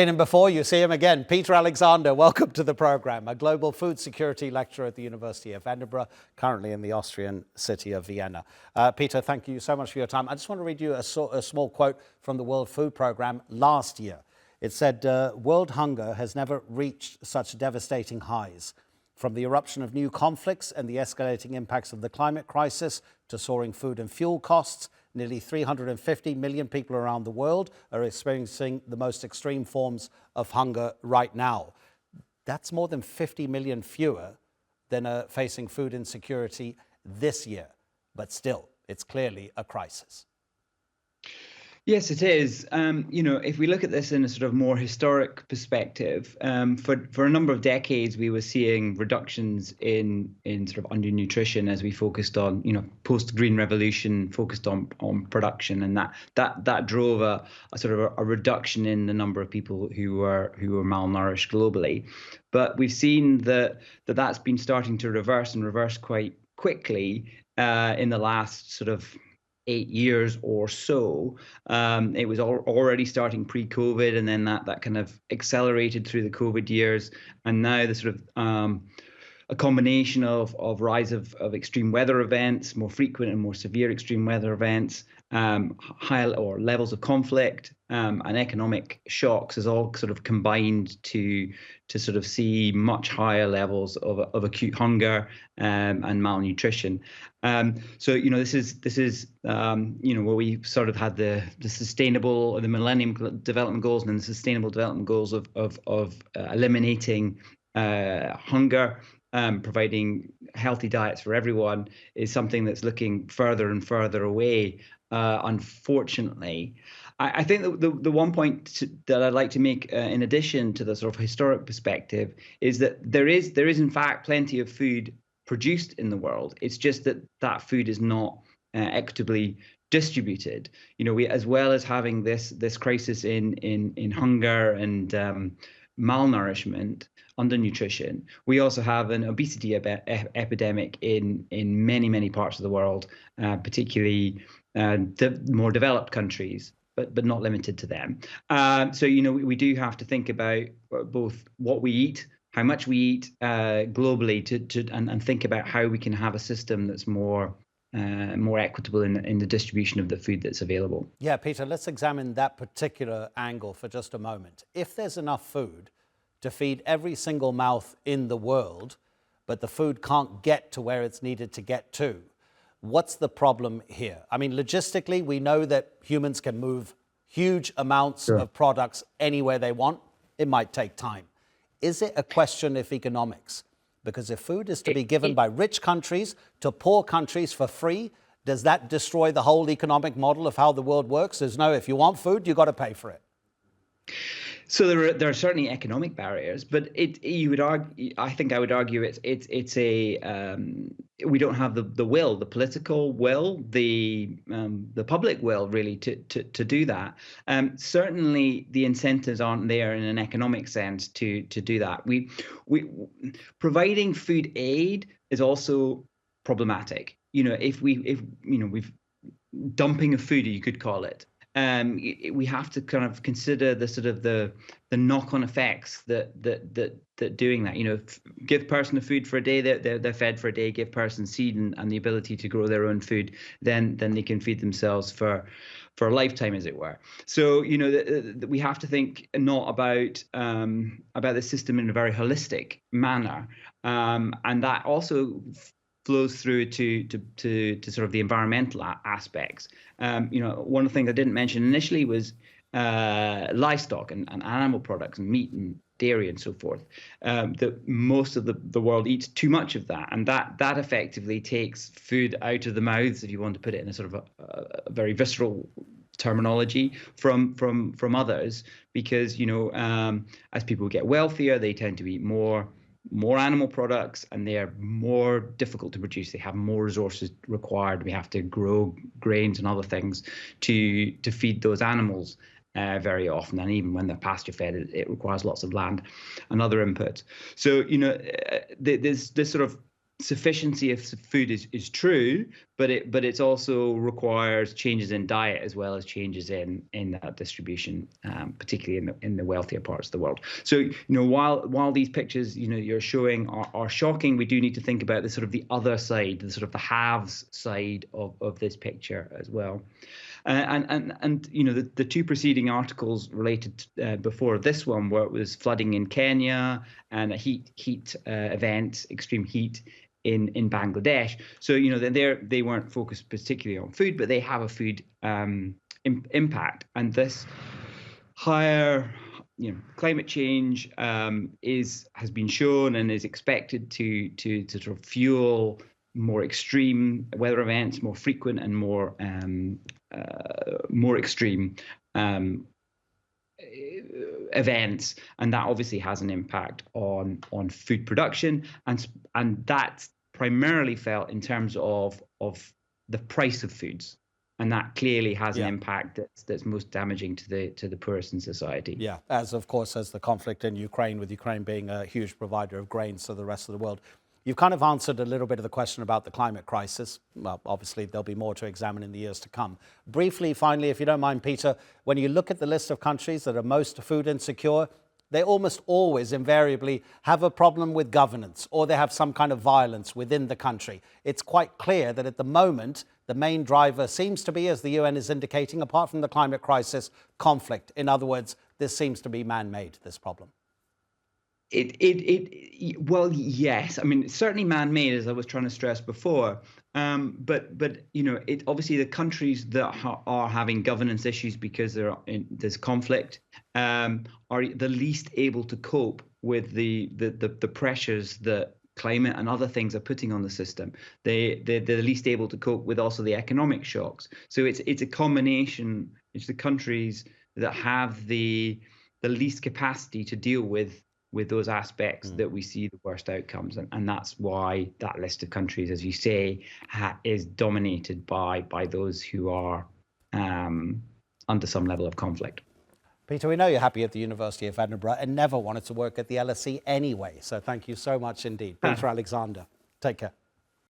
Seen him before, you see him again. Peter Alexander, welcome to the program. A global food security lecturer at the University of Edinburgh, currently in the Austrian city of Vienna. Peter, thank you so much for your time. I just want to read you a small quote from the World Food Programme last year. It said, world hunger has never reached such devastating highs. From the eruption of new conflicts and the escalating impacts of the climate crisis to soaring food and fuel costs, nearly 350 million people around the world are experiencing the most extreme forms of hunger right now. That's more than 50 million fewer than are facing food insecurity this year. But still, it's clearly a crisis. Yes, it is. If we look at this in a sort of more historic perspective, for a number of decades, we were seeing reductions in sort of undernutrition as we focused on, post Green Revolution, focused on production, and that drove a sort of a reduction in the number of people who were malnourished globally. But we've seen that's been starting to reverse quite quickly in the last sort of 8 years or so. It was already starting pre-COVID, and then that kind of accelerated through the COVID years. And now the sort of a combination of rise of extreme weather events, more frequent and more severe extreme weather events, high or levels of conflict, and economic shocks has all sort of combined to sort of see much higher levels of acute hunger and malnutrition. So this is where we sort of had the sustainable, the Millennium Development Goals and the Sustainable Development Goals of eliminating hunger. Providing healthy diets for everyone is something that's looking further and further away, unfortunately. I think the one point that I'd like to make, in addition to the sort of historic perspective, is that there is in fact plenty of food produced in the world. It's just that food is not equitably distributed. We, as well as having this crisis in hunger and malnourishment, undernutrition, we also have an obesity epidemic in many parts of the world, particularly more developed countries, but not limited to them. So we do have to think about both what we eat, how much we eat globally, and think about how we can have a system that's more equitable in the distribution of the food that's available. Yeah, Peter, let's examine that particular angle for just a moment. If there's enough food to feed every single mouth in the world, but the food can't get to where it's needed to get to, what's the problem here? I mean, logistically, we know that humans can move huge amounts of products anywhere they want. It might take time. Is it a question of economics? Because if food is to be given by rich countries to poor countries for free, does that destroy the whole economic model of how the world works? There's no, if you want food, you've got to pay for it. So there are certainly economic barriers, but you would argue, I think I would argue it's a we don't have the will, the political will, the public will really to do that. Certainly the incentives aren't there in an economic sense to do that. We providing food aid is also problematic. If we've dumping of food, you could call it. We have to kind of consider the sort of the knock-on effects that doing that. Give person a food for a day, they're fed for a day. Give person seed and the ability to grow their own food, then they can feed themselves for a lifetime, as it were. So we have to think not about the system in a very holistic manner, and that also flows through to sort of the environmental aspects. One of the things I didn't mention initially was livestock and animal products and meat and dairy and so forth. That most of the world eats too much of that, and that effectively takes food out of the mouths, if you want to put it in a sort of a very visceral terminology, from others, because as people get wealthier, they tend to eat more animal products, and they are more difficult to produce. They have more resources required. We have to grow grains and other things to feed those animals very often, and even when they're pasture fed, it requires lots of land and other inputs. So there's this sort of sufficiency of food is true, but it's also requires changes in diet as well as changes in that distribution, particularly in the wealthier parts of the world. So while these pictures you're showing are shocking, we do need to think about the sort of the other side, the sort of the halves side of this picture as well. The two preceding articles related before this one, where it was flooding in Kenya and a heat event, extreme heat in Bangladesh. So they weren't focused particularly on food, but they have a food impact. And this higher climate change has been shown and is expected to sort of fuel more extreme weather events, more frequent and more extreme events, and that obviously has an impact on food production, and that's primarily felt in terms of the price of foods. And that clearly has an impact that's most damaging to the poorest in society. Yeah, as the conflict in Ukraine, with Ukraine being a huge provider of grains to the rest of the world. You've kind of answered a little bit of the question about the climate crisis. Well, obviously, there'll be more to examine in the years to come. Briefly, finally, if you don't mind, Peter, when you look at the list of countries that are most food insecure, they almost always invariably have a problem with governance, or they have some kind of violence within the country. It's quite clear that at the moment, the main driver seems to be, as the UN is indicating, apart from the climate crisis, conflict. In other words, this seems to be man-made, this problem. Well, yes. I mean, it's certainly man-made, as I was trying to stress before. But it obviously the countries that are having governance issues because there's conflict are the least able to cope with the pressures that climate and other things are putting on the system. They're the least able to cope with also the economic shocks. So it's a combination. It's the countries that have the least capacity to deal with those aspects that we see the worst outcomes. And that's why that list of countries, as you say, is dominated by those who are under some level of conflict. Peter, we know you're happy at the University of Edinburgh and never wanted to work at the LSE anyway. So thank you so much indeed. Peter Alexander, take care.